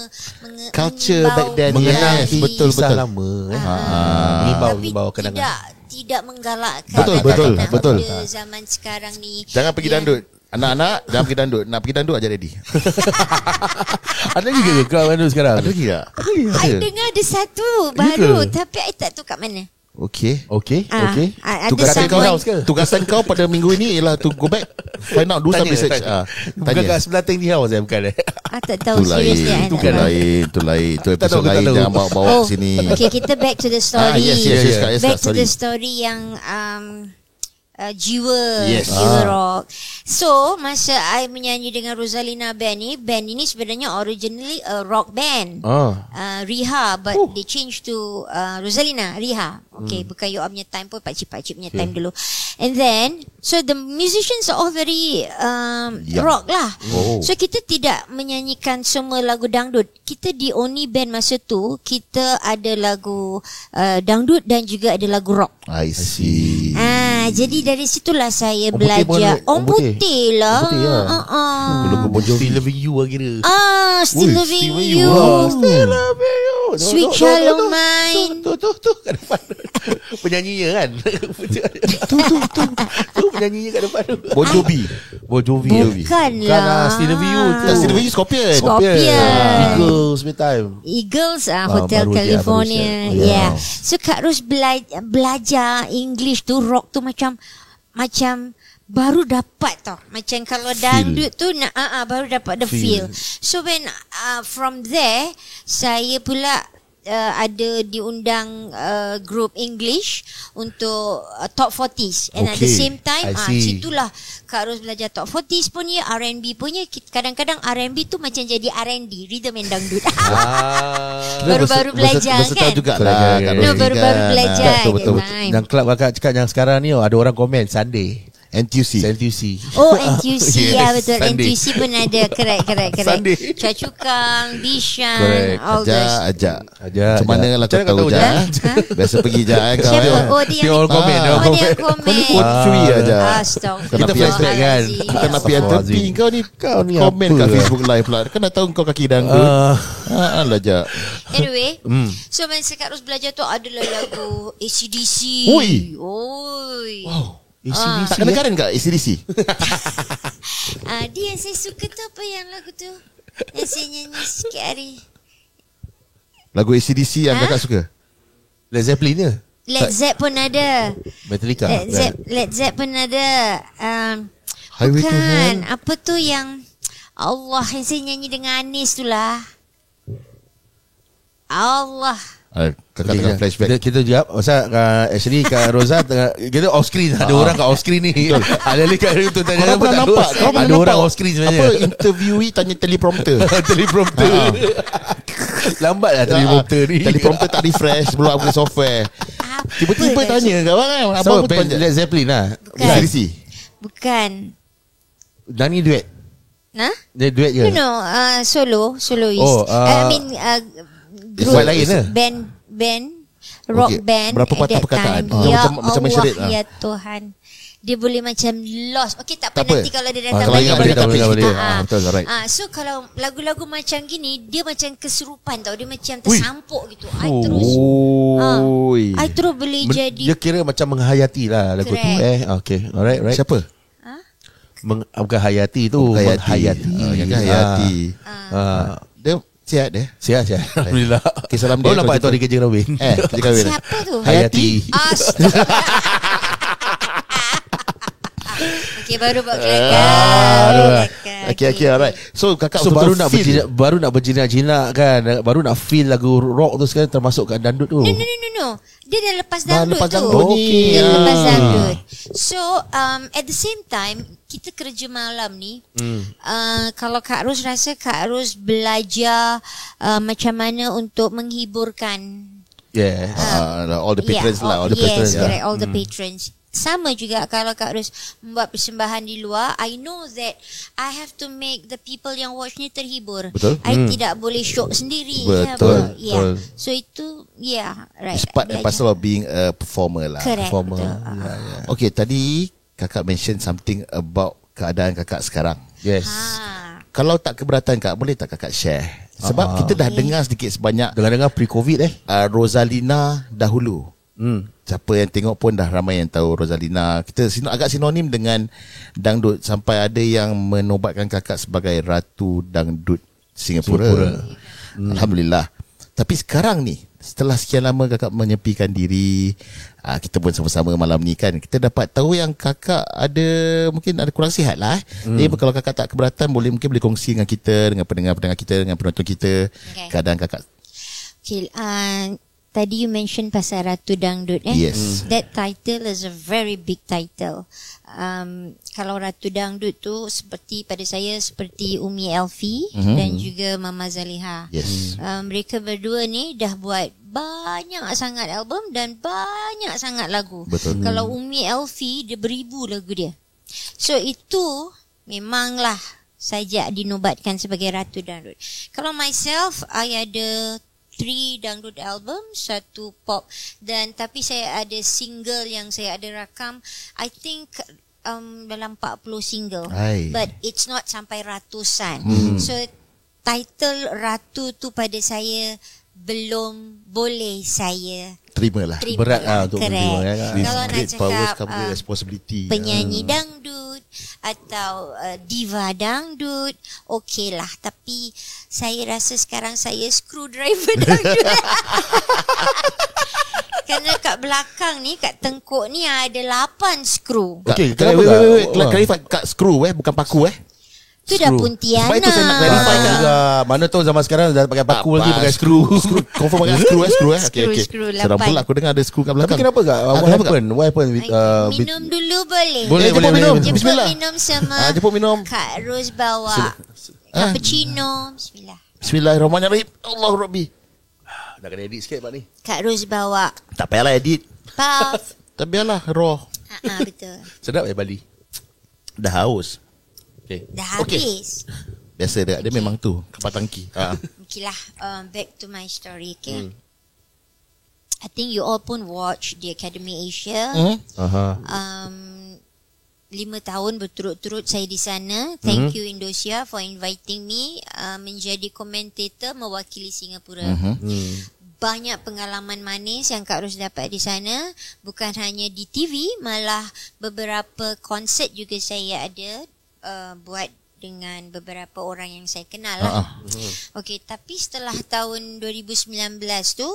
Culture back then. Mengenang Yes, betul. kisah lama. Mengimbau tapi kenangan. tidak menggalakkan Betul, anak-anak betul. muda zaman sekarang ni. Jangan pergi dangdut. Anak-anak jangan pergi dangdut. Nak pergi dangdut aja ready. Ada lagi ke club dangdut sekarang? Ada lagi tak? I dengar ada satu baru, tapi I tak tahu kat mana. Okey. Okey. Ada Tugasan kau, someone- tugasan kau pada minggu ini ialah to go back, find out, do some research. Bukan kat sebelah Tank House bukan Tak tahu seriously. I Itu tak tahu. lain. Itu Tak tahu, episod tak lain tahu. jangan bawa ke sini. Okay, kita back to the story. Yes, Back Kak, to the sorry. story yang jiwa Yes. jiwa rock. So masa I menyanyi dengan Rosalina band ini sebenarnya originally a rock band. Riha, but they changed to Rosalina Riha. Okay, bukan you punya time pun, pakcik-pakcik punya time dulu. And then so the musicians are all very rock lah. So kita tidak menyanyikan semua lagu dangdut. Kita the only band masa tu kita ada lagu dangdut dan juga ada lagu rock. I see. Jadi dari situlah saya Om Putih belajar. pun- Om Putih. Putih lah. Om Putih lah. Belum ke Bon Jovi. Still Loving You lah kira. Still Loving You. Still Loving You. Sweet Child of Mine. Tu kat depan. Penyanyinya kan. Tu penyanyinya kat depan tu. Bon Jovi. Bon Jovi. Bukanlah. Still Loving You tu. Tak Still Loving You Scorpion. Scorpion. Eagles every time. Eagles Hotel baru California. siap. Yeah. So Kak Ros belajar English tu, rock tu macam baru dapat tau. Macam kalau dangdut tu nak baru dapat the feel. So when from there saya pula ada diundang group English untuk top 40s, and at the same time I see. situlah Kak Ros belajar top 40s punya, R&B punya. Kadang-kadang R&B tu macam jadi R&D, rhythm and dangdut. Baru-baru belajar kan. juga lah. Baru-baru belajar. Betul. that time. Dan klub kakak cakap yang sekarang ni ada orang komen Sunday. NTUC. Oh, NTUC. Yes, Ya, betul. Sunday. NTUC pun ada. Correct. Sunday. Choa Chu Kang, Bishan, Correct. all those. Ajak. Ajak. Macam mana lah kau tahu je? Biasa pergi je kau. Siapa? Oh, dia Dia all yang comment, Oh, all dia yang Kau ni komen. kontri aja. Kita flashback kan. Bukan napi yang tepi. Kau ni komen apa? kat Facebook live pula. Kan dah tahu kau kaki dangdut. Alah je. Anyway, so masa Kak Ros belajar tu adalah lagu AC/DC. Oi. Wow. Tak kena karen kat ACDC? Dia yang saya suka tu apa yang lagu tu? Yang saya nyanyi sikit hari. Lagu ACDC yang kakak suka? Led Zeppelin ke? Led Zepp pun ada. Metallica. Led Zepp pun ada. Highway to Bukan. Apa tu yang Allah yang saya nyanyi dengan Anis tu lah. Allah. Kakak tengah flashback. Kita jawab pasal actually Kak Roza tengah kita off screen. Ada orang kat off screen ni. Ada kat tu tanya Kau pernah nampak? Ada orang off screen sebenarnya. Apa interviewee tanya teleprompter? Teleprompter. Lambatlah teleprompter ni. Teleprompter tak refresh sebelum upgrade software. Tiba-tiba dah tanya kau kan. So Abang pun band panjat. Led Zeppelin lah. Bukan. ACDC. Bukan. Nani duet. Nah? Dia duet je. No, soloist. Oh, I mean buat lain ke? Band rock Okay. band. Berapa at patah that perkataan? time. Ya Macam Allah, menyerit lah. ya Tuhan. Dia boleh macam lost. Okay, tak Tak apa. apa. Nanti kalau dia datang Kalau balik. ingat balik tak boleh. boleh. Betul, alright. So kalau lagu-lagu macam gini, dia macam keserupan tau. Dia macam tersampuk gitu. I terus Oi. I terus boleh jadi. Dia kira macam menghayati lah lagu tu. Correct. Okay. Alright, right. Siapa? Bukan hayati tu. Menghayati. Hayati. Dia sihat dia. Sihat. Alhamdulillah. Okay, salam dia. Oh, nampak tu hari kerja kahwin. Kerja kahwin. Siapa tu? Hayati. Okay, baru buat kelakar. Okay, alright. So kakak So betul-betul baru nak berjinak-jinak kan. Baru nak feel lagu rock tu sekarang termasuk kat dandut tu. No. Dia dah lepas dangdut lepas tu. dangdut ni. Dia lepas dangdut. So at the same time kita kerja malam ni. Kalau Kak Ros rasa Kak Ros belajar macam mana untuk menghiburkan. Yes. all the patrons lah. All the patrons. Yes, correct. All the patrons. Sama juga kalau Kak Ros membuat persembahan di luar, I know that I have to make the people yang watch ni terhibur. Betul. I tidak boleh shock sendiri. Betul. Yeah. So itu right. It's part and parcel of being a performer lah. Correct. Performer. Betul. Okay, tadi kakak mention something about keadaan kakak sekarang. Yes. Kalau tak keberatan kak, boleh tak kakak share? Sebab kita dah dengar sedikit sebanyak Dengar-dengar pre-covid Rosalina dahulu. Siapa yang tengok pun dah ramai yang tahu Rosalina. Kita agak sinonim dengan dangdut. Sampai ada yang menobatkan kakak sebagai Ratu Dangdut Singapura. Alhamdulillah. Tapi sekarang ni, setelah sekian lama kakak menyepikan diri, kita pun sama-sama malam ni kan, kita dapat tahu yang kakak mungkin ada kurang sihat lah. Jadi kalau kakak tak keberatan, mungkin boleh kongsi dengan kita, dengan pendengar-pendengar kita, dengan penonton kita, keadaan kakak. Okay, tadi you mention pasal Ratu Dangdut. Yes. That title is a very big title. Kalau Ratu Dangdut tu pada saya seperti Umi Elfi dan juga Mama Zaliha. Yes. Mereka berdua ni dah buat banyak sangat album dan banyak sangat lagu. Betul. Kalau Umi Elfi dia beribu lagu dia. So itu memanglah sajak dinobatkan sebagai Ratu Dangdut. Kalau myself, I ada 3 dangdut album, 1 pop, dan tapi saya ada single yang saya ada rakam, I think dalam 40 single. But it's not sampai ratusan. So title Ratu tu pada saya belum boleh saya Terimalah. Berat untuk menerima kan. Kalau nak Great powers cakap come with responsibility. penyanyi dangdut atau diva dangdut, okey lah. Tapi saya rasa sekarang saya screwdriver dangdut. Kerana kat belakang ni, kat tengkuk ni ada 8 skru. Okay, wait. clarify kat screw bukan paku Tu dah Pontianak. Sebab itu saya nak clarify kan. juga. Mana tahu zaman sekarang dah pakai paku lagi, pakai skru. Confirm pakai screw Okay. Skru, Seram 8. pula aku dengar ada screw kat belakang. Tapi kenapa tak? What happened with minum dulu boleh? Boleh, minum. Jemput Bismillah. minum sama Jemput minum. Kak Ros bawa cappuccino. Bismillah. Bismillahirrahmanirrahim. Allahu Rabbi. Dah kena edit sikit Pak ni. Kak Ros bawa Tak payahlah edit. puff. Tak biarlah raw. Betul. Sedap Bali. Dah haus. Dah habis. Biasa dia memang tu kapal tangki. Okay lah, back to my story. Okay. I think you all pun watch the Academy Asia. 5 tahun berturut-turut saya di sana. Thank you Indonesia for inviting me menjadi komentator mewakili Singapura. Banyak pengalaman manis yang Kak Ros dapat di sana. Bukan hanya di TV, malah beberapa konsert juga saya ada buat dengan beberapa orang yang saya kenal lah. Okay, tapi setelah tahun 2019 tu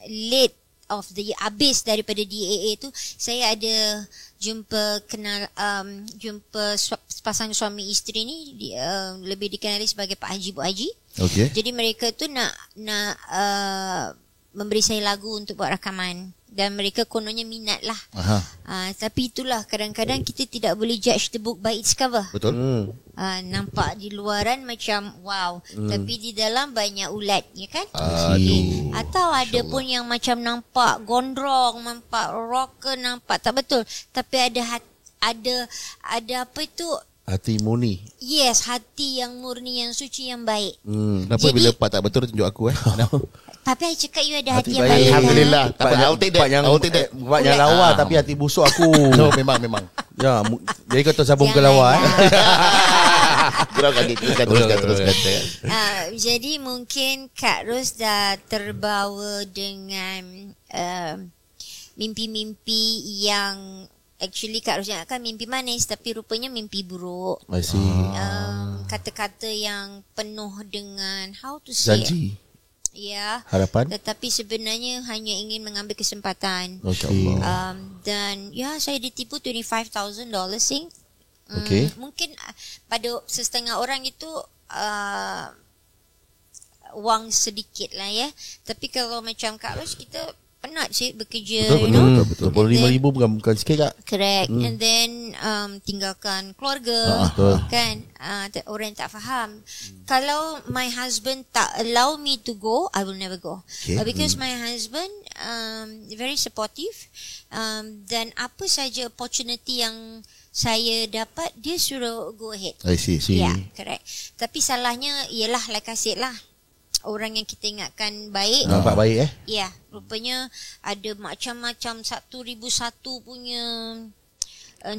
late of the habis daripada DAA tu, saya ada jumpa sepasang suami isteri ni, lebih dikenali sebagai Pak Haji Bu Haji. Jadi mereka tu nak memberi saya lagu untuk buat rakaman. Dan mereka kononnya minat lah. Tapi itulah, kadang-kadang kita tidak boleh judge the book by its cover. Betul. Nampak di luaran macam wow, tapi di dalam banyak ulat, ya kan? Atau ada pun yang macam nampak gondrong, nampak rocker, nampak tak betul. Tapi ada apa itu? Hati murni. Yes, hati yang murni, yang suci, yang baik. Kenapa bila part tak betul tunjuk aku Tapi I cakap you ada hati yang baik. Alhamdulillah. I'll take that. Part yang lawa tapi hati busuk aku. No, memang. Ya, jadi kau sambung ke lawa. Teruskan. Jadi mungkin Kak Ros dah terbawa dengan mimpi-mimpi yang actually Kak Ros ingatkan mimpi manis, tapi rupanya mimpi buruk. I see. Kata-kata yang penuh dengan how to say, janji, ya, harapan, tetapi sebenarnya hanya ingin mengambil kesempatan. Dan ya, saya ditipu $25,000 sing. Mungkin pada setengah orang itu wang sedikit lah ya. Tapi kalau macam Kak Ros, kita penat sih bekerja. Betul. 25,000 bukan sikit, Kak. Correct. And then tinggalkan keluarga, kan? Orang tak faham. Kalau my husband tak allow me to go, I will never go. Because my husband very supportive. Dan apa saja opportunity yang saya dapat, dia suruh go ahead. I see. Yeah, correct. Tapi salahnya ialah, like I said lah, orang yang kita ingatkan baik, nampak baik ya, rupanya ada macam-macam 1,001 punya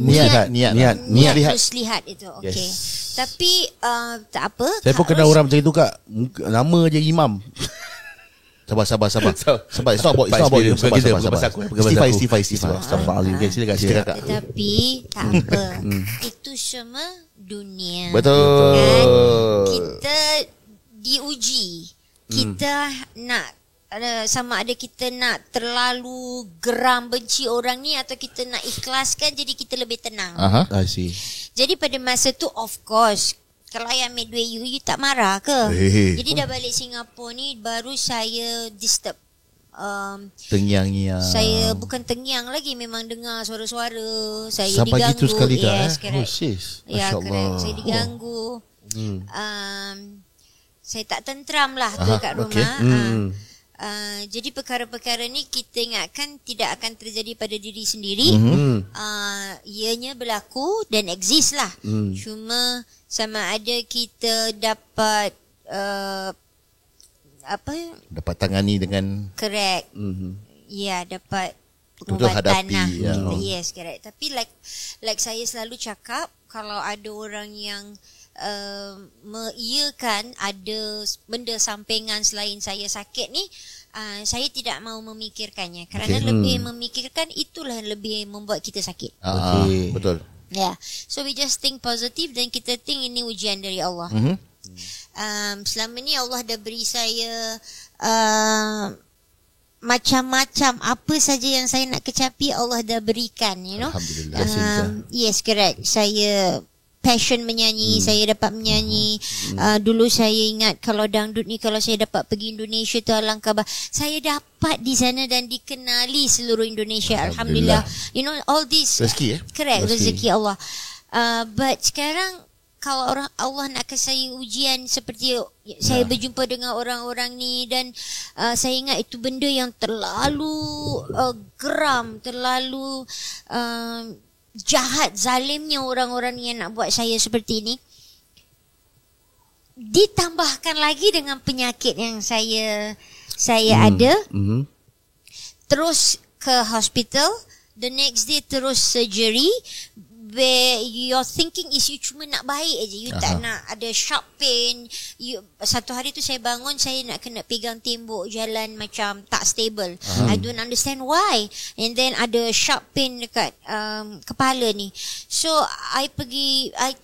niat lihat itu. Okay. Tapi tak apa. Saya pun kenal orang macam itu, Kak. Nama je imam. Sabar. It's not about you. Sabar. Silakan. Tetapi tak apa. Itu semua dunia. Betul. Kan? Kita diuji. Kita nak sama ada kita nak terlalu geram benci orang ni, atau kita nak ikhlaskan jadi kita lebih tenang. I see. Jadi pada masa tu, of course, kalau I ambil duit you tak marah ke? Jadi dah balik Singapura ni, baru saya disturb. Tengiang-ngiang. Saya bukan tengiang lagi, memang dengar suara-suara. Saya sampai diganggu. Gitu sekali yes, kan? Ya, correct. Saya diganggu. Saya tak tentram lah tu kat rumah. Jadi perkara-perkara ni kita ingatkan tidak akan terjadi pada diri sendiri. Ianya berlaku dan exist lah. Cuma sama ada kita dapat dapat tangani dengan correct. Ya, dapat pengobatan lah. Ya. Yes, correct. Tapi like saya selalu cakap, kalau ada orang yang mengiyakan ada benda sampingan selain saya sakit ni, saya tidak mau memikirkannya, kerana lebih memikirkan itulah lebih membuat kita sakit. Betul. Yeah. So we just think positive, dan kita think ini ujian dari Allah. Selama ni Allah dah beri saya macam-macam, apa saja yang saya nak kecapi Allah dah berikan, you know. Alhamdulillah. Yes, correct. Saya passion menyanyi, saya dapat menyanyi. Dulu saya ingat kalau dangdut ni, kalau saya dapat pergi Indonesia tu alangkah saya dapat di sana dan dikenali seluruh Indonesia. Alhamdulillah. You know, all this rezeki correct, rezeki Allah. But sekarang kalau Allah nak kasi saya ujian seperti saya berjumpa dengan orang-orang ni, dan saya ingat itu benda yang terlalu geram, terlalu jahat, zalimnya orang-orang yang nak buat saya seperti ini. Ditambahkan lagi dengan penyakit yang saya ada. Terus ke hospital, the next day terus surgery, where your thinking is you cuma nak baik aja, you tak nak ada sharp pain. Satu hari tu saya bangun, saya nak kena pegang tembok, jalan macam tak stable. I don't understand why. And then ada sharp pain dekat kepala ni. So I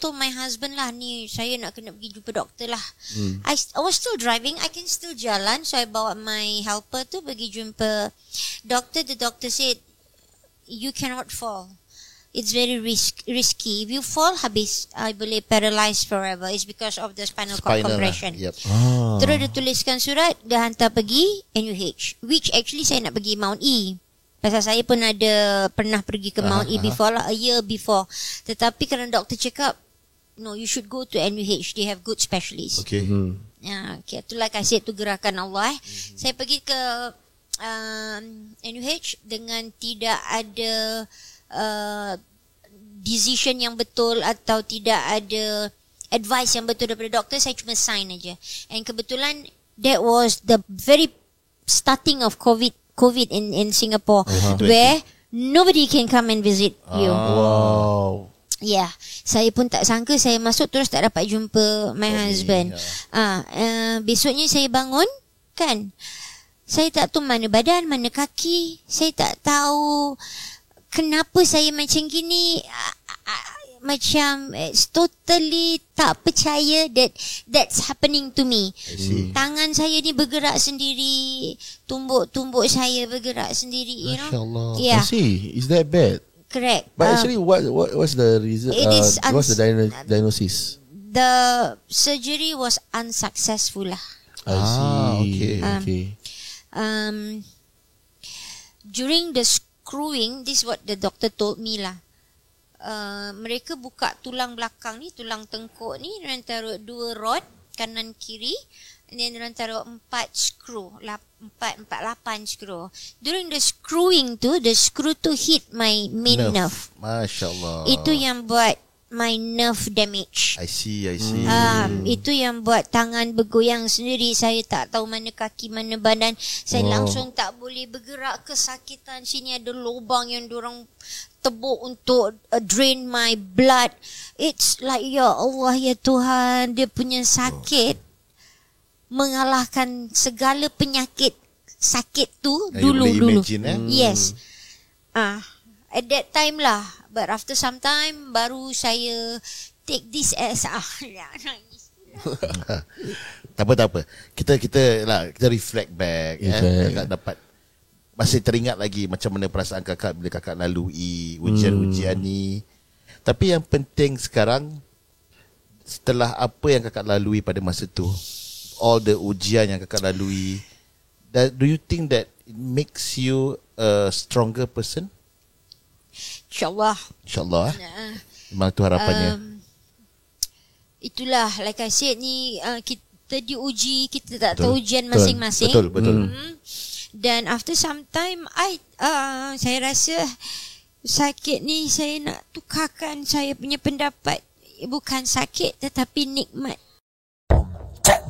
told my husband lah, ni saya nak kena pergi jumpa doktor lah. I was still driving, I can still jalan, so I bawa my helper tu pergi jumpa doktor. The doctor said, you cannot fall. It's very risky. If you fall, habis. I boleh paralyzed forever. It's because of the spinal cord compression. Terus dia tuliskan surat, dia hantar pergi NUH, which actually saya nak pergi Mount E. Pasal saya pun pernah pergi ke Mount E before lah, a year before. Tetapi kerana doktor cakap, no, you should go to NUH. They have good specialists. Okay. Okay, itulah kasih tu gerakan Allah. Saya pergi ke NUH dengan tidak ada decision yang betul atau tidak ada advice yang betul daripada doktor. Saya cuma sign aja. And kebetulan that was the very starting of COVID in Singapore, where nobody can come and visit you. Wow. Yeah, saya pun tak sangka, saya masuk terus tak dapat jumpa my husband. Besoknya saya bangun kan, saya tak tahu mana badan, mana kaki. Saya tak tahu kenapa saya macam gini. Macam totally tak percaya that's happening to me. Tangan saya ni bergerak sendiri, tumbuk saya bergerak sendiri, you know. Masya-Allah. Yeah. I see. Is that bad? Correct. But actually, what's the reason? What's the diagnosis? The surgery was unsuccessful lah. I see. Okay. During the screwing, this is what the doctor told me lah. Mereka buka tulang belakang ni, tulang tengkuk ni, mereka taruh 2 rod kanan kiri, and then mereka taruh 4 screw, 8 screw. During the screwing tu, the screw tu hit my main nerve. Masya-Allah. Itu yang buat my nerve damage. I see. Itu yang buat tangan bergoyang sendiri. Saya tak tahu mana kaki, mana badan. Saya langsung tak boleh bergerak, kesakitan. Sini ada lubang yang diorang tebuk untuk drain my blood. It's like, ya Allah, ya Tuhan, dia punya sakit mengalahkan segala penyakit sakit tu dulu. Yes. At that time lah. But after some time, baru saya take this as Tak apa. Kita reflect back. Kakak dapat masih teringat lagi macam mana perasaan kakak bila kakak lalui ujian-ujian ni. Tapi yang penting sekarang, setelah apa yang kakak lalui pada masa tu, all the ujian yang kakak lalui, do you think that it makes you a stronger person? InsyaAllah. Memang tu harapannya. Itulah, like I said ni, kita diuji, kita tak tahu ujian masing-masing. Betul. Dan after some time, saya rasa sakit ni, saya nak tukarkan saya punya pendapat. Bukan sakit tetapi nikmat. Jack